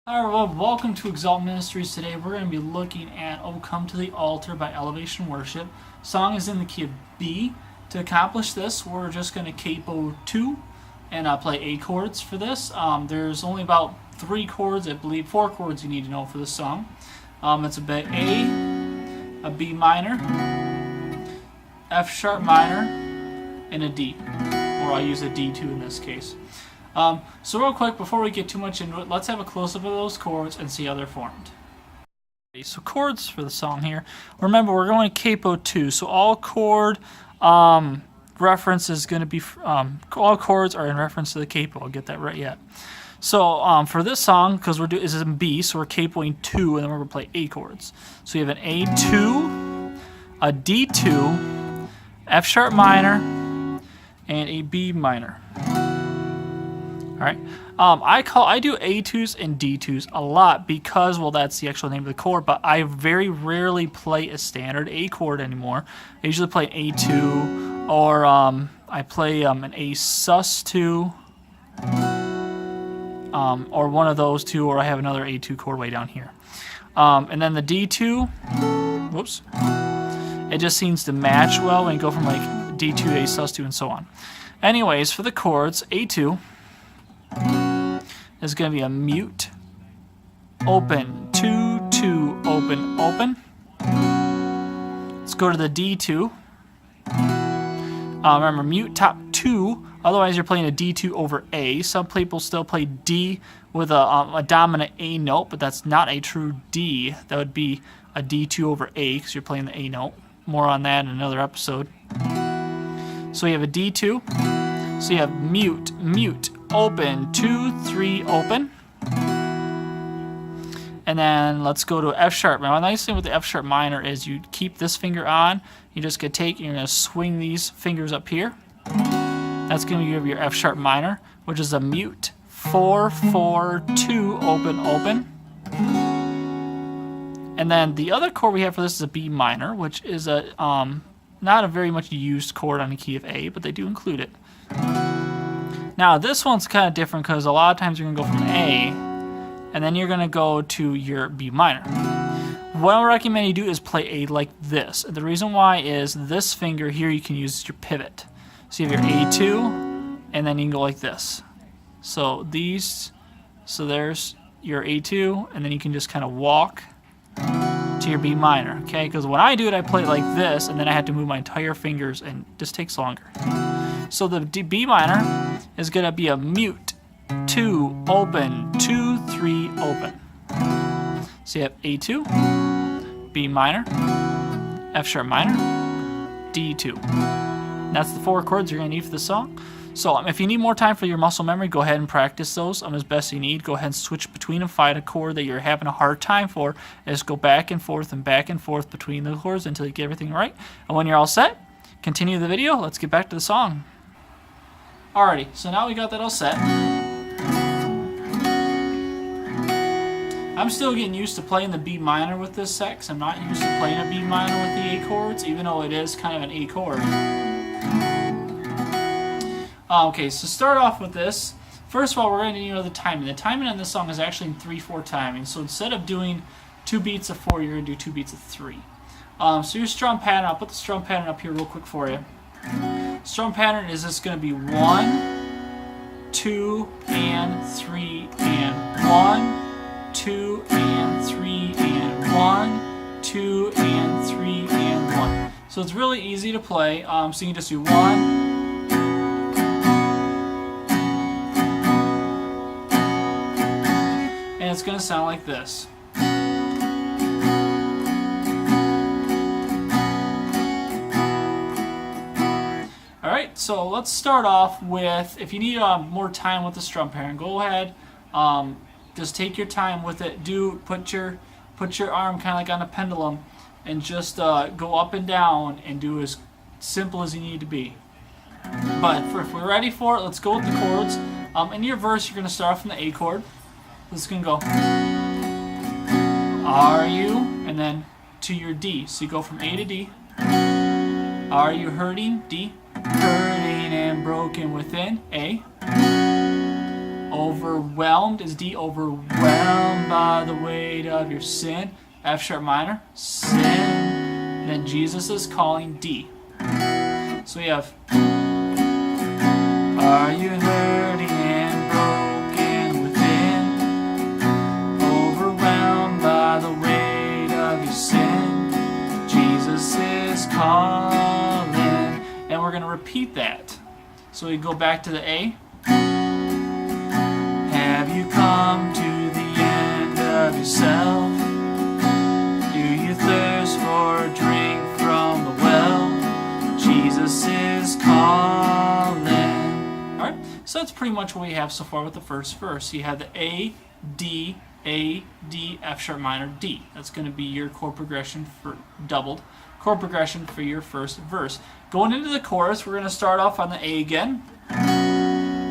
Hi everyone, welcome to XALT Ministries. Today we're going to be looking at "Oh Come to the Altar" by Elevation Worship. Song is in the key of B. To accomplish this, we're just going to capo 2 and play A chords for this. There's only about 3 chords, I believe 4 chords you need to know for this song. It's a A, B minor, F sharp minor, and a D. Or I'll use a D2 in this case. So real quick, before we get too much into it, let's have a close-up of those chords and see how they're formed. So chords for the song here. Remember, we're going capo 2, so all chord reference is going to be, all chords are in reference to the capo. I'll get that right yet. So for this song, because this is in B, so we're capoing 2, and then we're going to play A chords. So you have an A2, a D2, F sharp minor, and a B minor. Alright, I do A2s and D2s a lot because, well, that's the actual name of the chord, but I very rarely play a standard A chord anymore. I usually play an A2, or I play an A sus2, or one of those two, or I have another A2 chord way down here. And then the D2, whoops, it just seems to match well when you go from like D2 to A sus2 and so on. Anyways, for the chords, A2 is going to be a mute, open, 2, 2, open, open. Let's go to the D2. Remember, mute top 2, otherwise you're playing a D2 over A. Some people still play D with a dominant A note, but that's not a true D. That would be a D2 over A because you're playing the A note. More on that in another episode. So you have a D2. So you have mute, mute, open, 2, 3, open. And then let's go to F sharp. Now, the nice thing with the F sharp minor is you keep this finger on. You just get and you're going to swing these fingers up here. That's going to give you your F sharp minor, which is a mute, 4, 4, 2, open, open. And then the other chord we have for this is a B minor, which is a not a very much used chord on the key of A, but they do include it. Now this one's kind of different because a lot of times you're going to go from A and then you're going to go to your B minor. What I recommend you do is play A like this. The reason why is this finger here you can use as your pivot. So you have your A2 and then you can go like this. So there's your A2 and then you can just kind of walk to your B minor, okay? Because when I do it, I play it like this, and then I have to move my entire fingers, and it just takes longer. So the B minor is going to be a mute, 2, open, 2, 3, open. So you have A2, B minor, F sharp minor, D2. That's the 4 chords you're going to need for the song. So if you need more time for your muscle memory, go ahead and practice those as best you need. Go ahead and switch between them. Find a chord that you're having a hard time for. And just go back and forth between the chords until you get everything right. And when you're all set, continue the video. Let's get back to the song. Alrighty, so now we got that all set. I'm still getting used to playing the B minor with this set, because I'm not used to playing a B minor with the A chords, even though it is kind of an A chord. Okay, so start off with this. First of all, we're going to need to know the timing. The timing on this song is actually in 3/4 timing. So instead of doing 2 beats of 4, you're going to do 2 beats of 3. So your strum pattern, I'll put the strum pattern up here real quick for you. Strum pattern is just going to be 1, 2, and 3, and 1, 2, and 3, and 1, 2, and 3, and 1. So it's really easy to play. So you can just do 1, and it's going to sound like this. Alright, so let's start off with, if you need more time with the strum pattern, go ahead, just take your time with it. Put your arm kind of like on a pendulum and just go up and down and do as simple as you need to be. But if we're ready for it, let's go with the chords. In your verse, you're going to start off from the A chord. This is going to go, are you, and then to your D. So you go from A to D. Are you hurting? D. Hurting and broken within. A. Overwhelmed is D. Overwhelmed by the weight of your sin. F sharp minor, sin. Then Jesus is calling D. So we have, are you hurting and broken within? Overwhelmed by the weight of your sin. Jesus is calling. And we're going to repeat that. So we go back to the A. Have you come to the end of yourself? Do you thirst for a drink from the well? Jesus is calling. Alright, so that's pretty much what we have so far with the first verse. You have the A, D, F sharp minor, D. That's going to be your chord progression for doubled. Chord progression for your first verse. Going into the chorus, we're going to start off on the A again.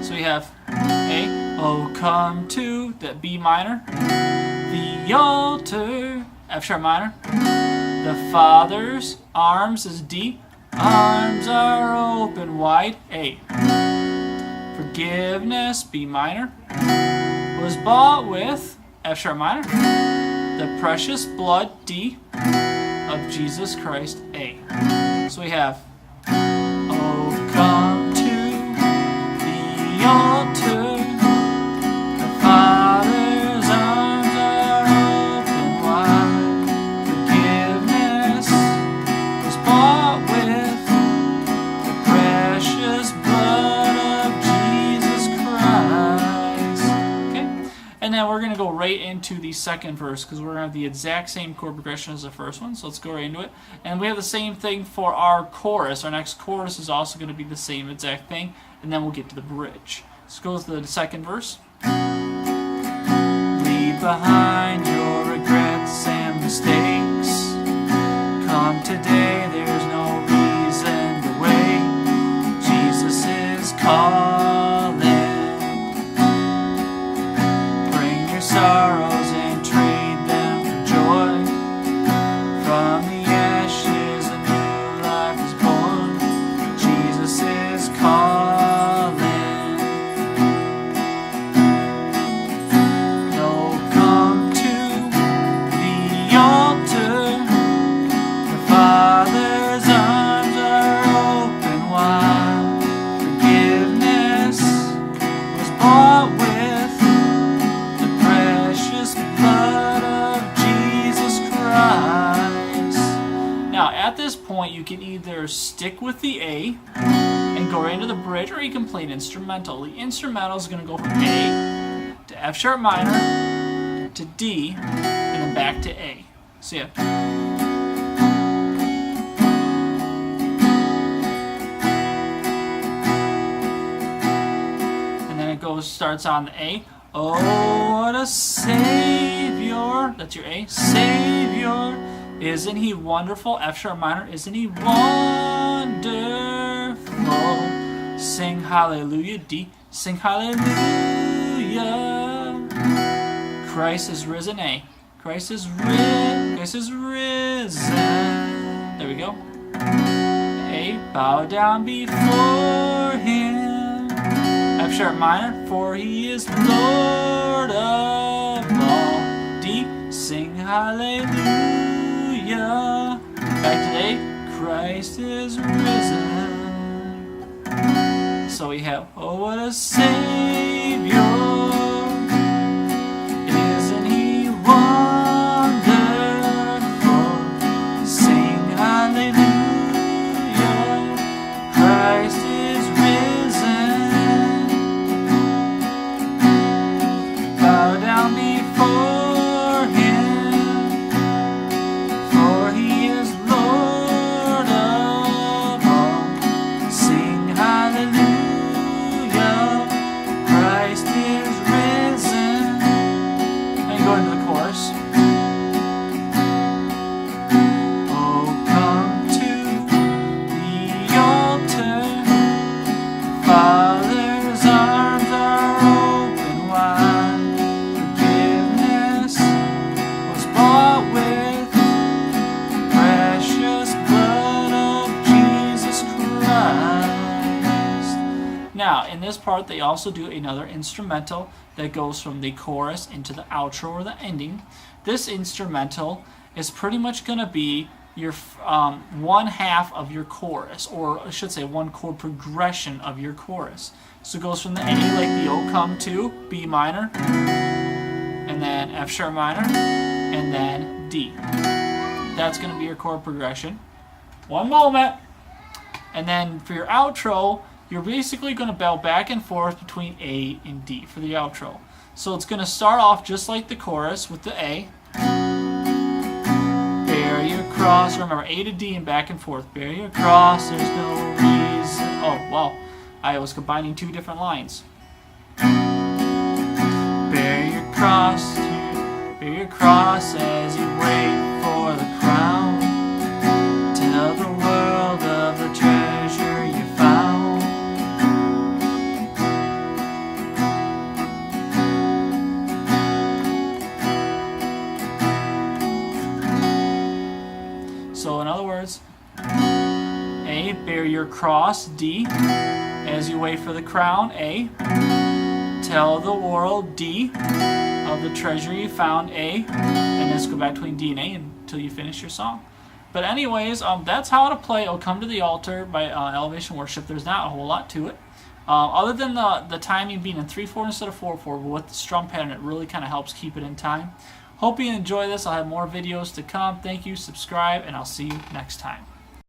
So we have A, oh come to, that B minor, the altar, F sharp minor, the Father's arms is D, arms are open wide, A, forgiveness, B minor, was bought with, F sharp minor, the precious blood, D, of Jesus Christ, A. So we have, oh come to the altar, the Father's arms are open wide, forgiveness was bought with the precious blood of Jesus Christ. Okay, and then we're going to go right into the second verse because we're going to have the exact same chord progression as the first one, so let's go right into it. And we have the same thing for our chorus. Our next chorus is also going to be the same exact thing, and then we'll get to the bridge. Let's go to the second verse. Leave behind your regrets and mistakes. Come today, there's no reason to wait. Jesus is calling. Bring your sorrows and trade them for joy. From the ashes a new life is born. Jesus is calling. No, come to the altar. The Father's arms are open wide. Forgiveness was bought with the precious blood of Jesus Christ. Now, at this point, you can either stick with the A and go right into the bridge, or you can play an instrumental. The instrumental is going to go from A to F sharp minor to D, and then back to A. So yeah. And then it starts on the A. Oh, what a Savior. That's your A. Savior. Isn't he wonderful? F sharp minor. Isn't he wonderful? Sing hallelujah. D. Sing hallelujah. Christ is risen. A. Christ is risen. There we go. A. Bow down before him. F sharp minor. For he is Lord of all. D. Sing hallelujah. Back to A. Christ is risen. So we have, oh what a Savior. Isn't he wonderful? Sing hallelujah. Christ is risen. Bow down before him, for he is Lord of all. Sing hallelujah. Christ is risen. Now in this part they also do another instrumental that goes from the chorus into the outro or the ending. This instrumental is pretty much going to be your one half of your chorus, or I should say one chord progression of your chorus. So it goes from the A, like the O come to B minor, and then F sharp minor, and then D. That's going to be your chord progression. One moment. And then for your outro, you're basically going to bounce back and forth between A and D for the outro. So it's going to start off just like the chorus with the A. Bear your cross. Remember, A to D and back and forth. Bear your cross, there's no reason. Oh, wow. I was combining two different lines. Bear your cross as you wait for the crown. Tell the world of the treasure you found. So in other words, A, bear your cross, D, as you wait for the crown, A, tell the world, D, of the treasure you found, A, and just go back between D and A until you finish your song. But anyways, that's how to play "O Come to the Altar" by Elevation Worship. There's not a whole lot to it. Other than the timing being in 3/4 instead of 4/4, but with the strum pattern, it really kind of helps keep it in time. Hope you enjoy this. I'll have more videos to come. Thank you, subscribe, and I'll see you next time.